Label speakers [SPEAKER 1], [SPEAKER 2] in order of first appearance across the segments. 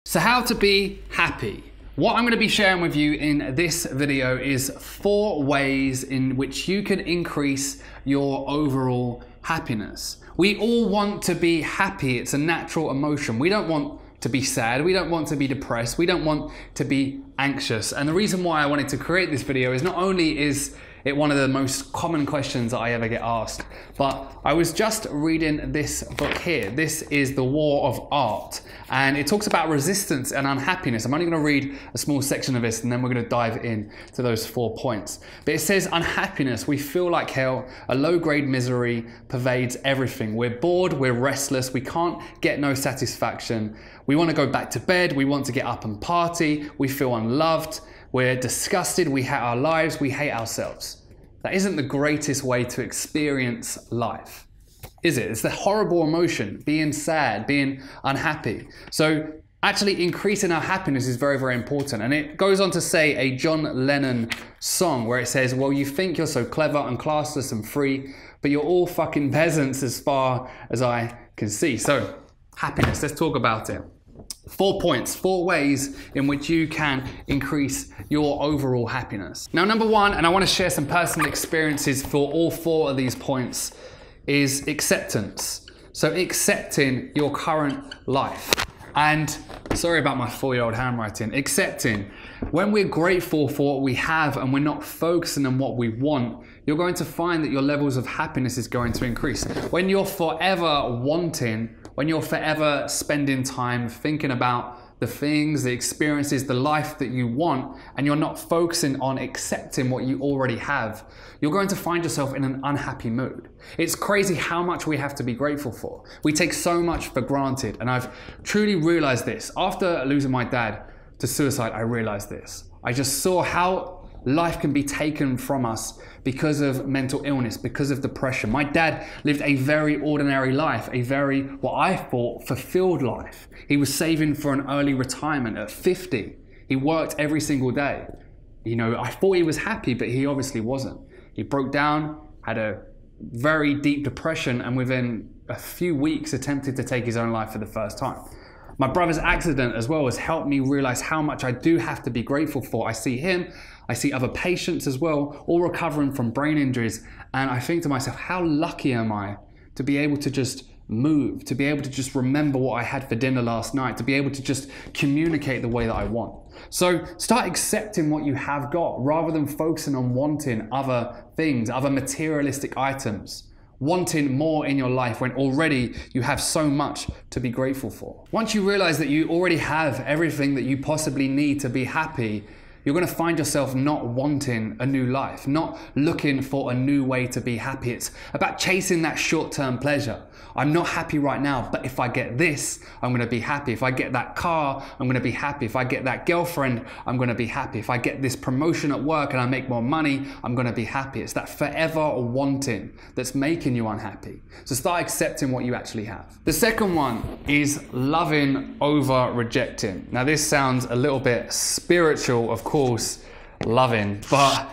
[SPEAKER 1] So how to be happy? What I'm going to be sharing with you in this video is 4 ways in which you can increase your overall happiness. We all want to be happy. It's a natural emotion. We don't want to be sad. We don't want to be depressed. We don't want to be anxious. And the reason why I wanted to create this video is not only is it one of the most common questions that I ever get asked, but I was just reading this book here. This is The War of Art, and it talks about resistance and unhappiness. I'm only going to read a small section of this and then we're going to dive in to those 4 points. But it says, unhappiness, we feel like hell, a low-grade misery pervades everything. We're bored, we're restless, we can't get no satisfaction. We want to go back to bed, we want to get up and party, we feel unloved, we're disgusted, we hate our lives, we hate ourselves. That isn't the greatest way to experience life, is it? It's the horrible emotion, being sad, being unhappy. So actually increasing our happiness is very, very important. And it goes on to say a John Lennon song where it says, well, you think you're so clever and classless and free, but you're all fucking peasants as far as I can see. So happiness, let's talk about it. 4 points, 4 ways in which you can increase your overall happiness. Now, number 1, and I want to share some personal experiences for all 4 of these points, is acceptance. So accepting your current life. And sorry about my 4-year-old handwriting. Accepting. When we're grateful for what we have and we're not focusing on what we want, you're going to find that your levels of happiness is going to increase. When you're forever wanting, when you're forever spending time thinking about the things, the experiences, the life that you want, and you're not focusing on accepting what you already have, you're going to find yourself in an unhappy mood. It's crazy how much we have to be grateful for. We take so much for granted, and I've truly realized this. After losing my dad to suicide, I realized this. I just saw how life can be taken from us because of mental illness, because of depression. My dad lived a very ordinary life, a very, what I thought, fulfilled life. He was saving for an early retirement at 50. He worked every single day. You know, I thought he was happy, but he obviously wasn't. He broke down, had a very deep depression, and within a few weeks attempted to take his own life for the first time. My brother's accident as well has helped me realize how much I do have to be grateful for. I see him, I see other patients as well, all recovering from brain injuries. And I think to myself, how lucky am I to be able to just move, to be able to just remember what I had for dinner last night, to be able to just communicate the way that I want. So start accepting what you have got rather than focusing on wanting other things, other materialistic items. Wanting more in your life when already you have so much to be grateful for. Once you realize that you already have everything that you possibly need to be happy, you're going to find yourself not wanting a new life, not looking for a new way to be happy. It's about chasing that short-term pleasure. I'm not happy right now, but if I get this, I'm going to be happy. If I get that car, I'm going to be happy. If I get that girlfriend, I'm going to be happy. If I get this promotion at work and I make more money, I'm going to be happy. It's that forever wanting that's making you unhappy. So start accepting what you actually have. The second one is loving over rejecting. Now this sounds a little bit spiritual, of course, loving, but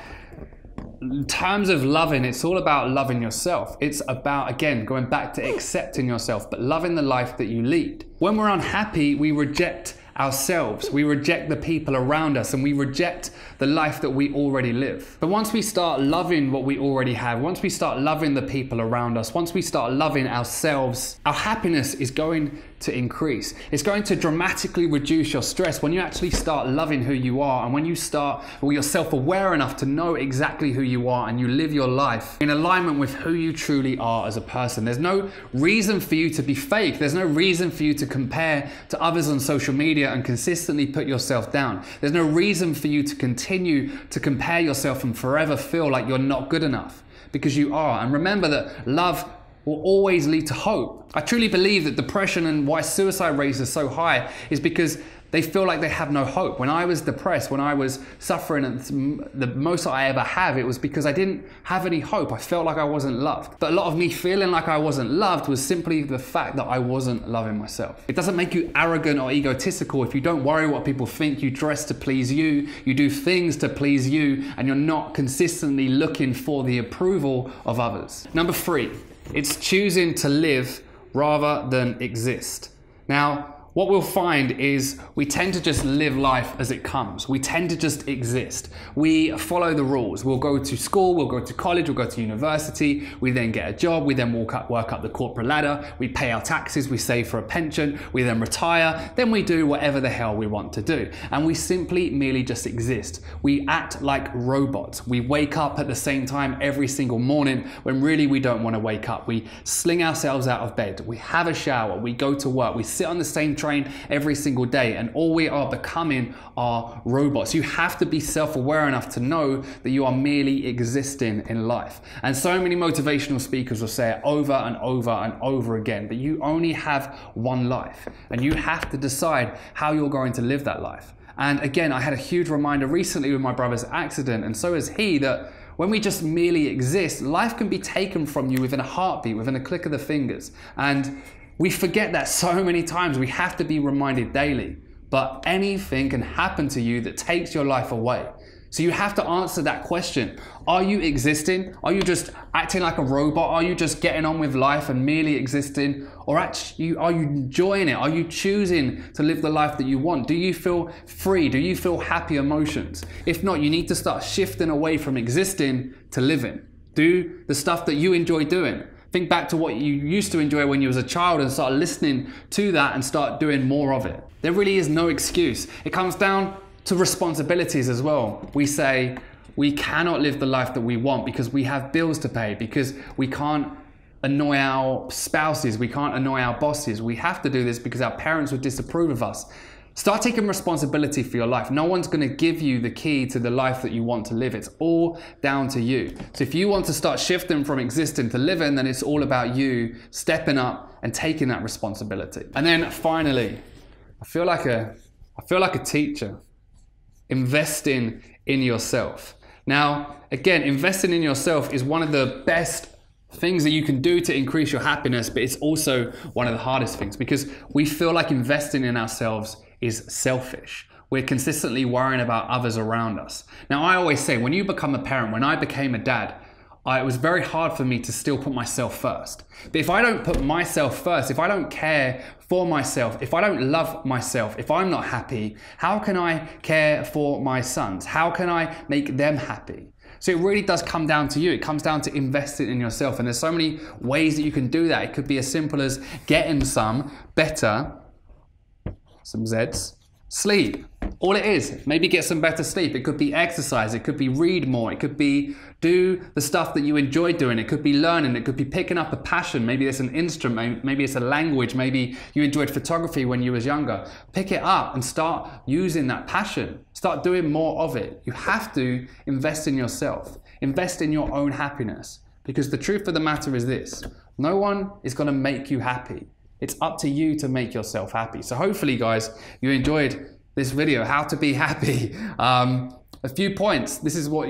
[SPEAKER 1] in terms of loving, it's all about loving yourself. It's about, again, going back to accepting yourself, but loving the life that you lead. When we're unhappy, we reject ourselves, we reject the people around us, and we reject the life that we already live. But once we start loving what we already have, once we start loving the people around us, once we start loving ourselves, our happiness is going to increase. It's going to dramatically reduce your stress when you actually start loving who you are, and when you start, or you're self-aware enough to know exactly who you are and you live your life in alignment with who you truly are as a person. There's no reason for you to be fake. There's no reason for you to compare to others on social media and consistently put yourself down. There's no reason for you to continue to compare yourself and forever feel like you're not good enough, because you are. And remember that love will always lead to hope. I truly believe that depression and why suicide rates are so high is because they feel like they have no hope. When I was depressed, when I was suffering, and the most I ever have, it was because I didn't have any hope. I felt like I wasn't loved. But a lot of me feeling like I wasn't loved was simply the fact that I wasn't loving myself. It doesn't make you arrogant or egotistical if you don't worry what people think, you dress to please you do things to please you, and you're not consistently looking for the approval of others. Number 3, it's choosing to live rather than exist. Now, what we'll find is we tend to just live life as it comes. We tend to just exist. We follow the rules. We'll go to school, we'll go to college, we'll go to university, we then get a job, we then work up the corporate ladder, we pay our taxes, we save for a pension, we then retire, then we do whatever the hell we want to do. And we simply merely just exist. We act like robots. We wake up at the same time every single morning when really we don't want to wake up. We sling ourselves out of bed, we have a shower, we go to work, we sit on the same train every single day, and all we are becoming are robots. You have to be self-aware enough to know that you are merely existing in life. And so many motivational speakers will say it over and over and over again, that you only have one life and you have to decide how you're going to live that life. And again, I had a huge reminder recently with my brother's accident, and so is he, that when we just merely exist, life can be taken from you within a heartbeat, within a click of the fingers. And we forget that so many times. We have to be reminded daily. But anything can happen to you that takes your life away. So you have to answer that question. Are you existing? Are you just acting like a robot? Are you just getting on with life and merely existing? Or actually, are you enjoying it? Are you choosing to live the life that you want? Do you feel free? Do you feel happy emotions? If not, you need to start shifting away from existing to living. Do the stuff that you enjoy doing. Think back to what you used to enjoy when you was a child and start listening to that and start doing more of it. There really is no excuse. It comes down to responsibilities as well. We say we cannot live the life that we want because we have bills to pay, because we can't annoy our spouses, we can't annoy our bosses. We have to do this because our parents would disapprove of us. Start taking responsibility for your life. No one's going to give you the key to the life that you want to live. It's all down to you. So if you want to start shifting from existing to living, then it's all about you stepping up and taking that responsibility. And then finally, I feel like a teacher. Investing in yourself. Now, again, investing in yourself is one of the best things that you can do to increase your happiness, but it's also one of the hardest things because we feel like investing in ourselves is selfish. We're consistently worrying about others around us. Now, I always say, when you become a parent, when I became a dad, it was very hard for me to still put myself first. But if I don't put myself first, if I don't care for myself, if I don't love myself, if I'm not happy, how can I care for my sons? How can I make them happy? So it really does come down to you. It comes down to investing in yourself. And there's so many ways that you can do that. It could be as simple as getting some Z's, sleep. All it is, maybe get some better sleep. It could be exercise, it could be read more, it could be do the stuff that you enjoy doing, it could be learning, it could be picking up a passion. Maybe it's an instrument, maybe it's a language, maybe you enjoyed photography when you was younger. Pick it up and start using that passion. Start doing more of it. You have to invest in yourself, invest in your own happiness, because the truth of the matter is this: no one is going to make you happy. It's up to you to make yourself happy. So hopefully, guys, you enjoyed this video, how to be happy. A few points. This is what,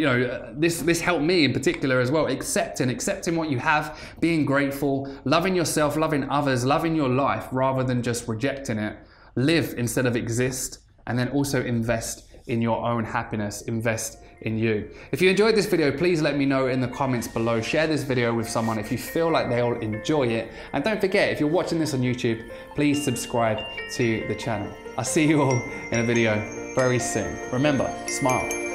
[SPEAKER 1] this helped me in particular as well. Accepting what you have, being grateful, loving yourself, loving others, loving your life rather than just rejecting it. Live instead of exist, and then also invest in your own happiness, invest in you. If you enjoyed this video, please let me know in the comments below. Share this video with someone if you feel like they'll enjoy it. And don't forget, if you're watching this on YouTube, please subscribe to the channel. I'll see you all in a video very soon. Remember, smile.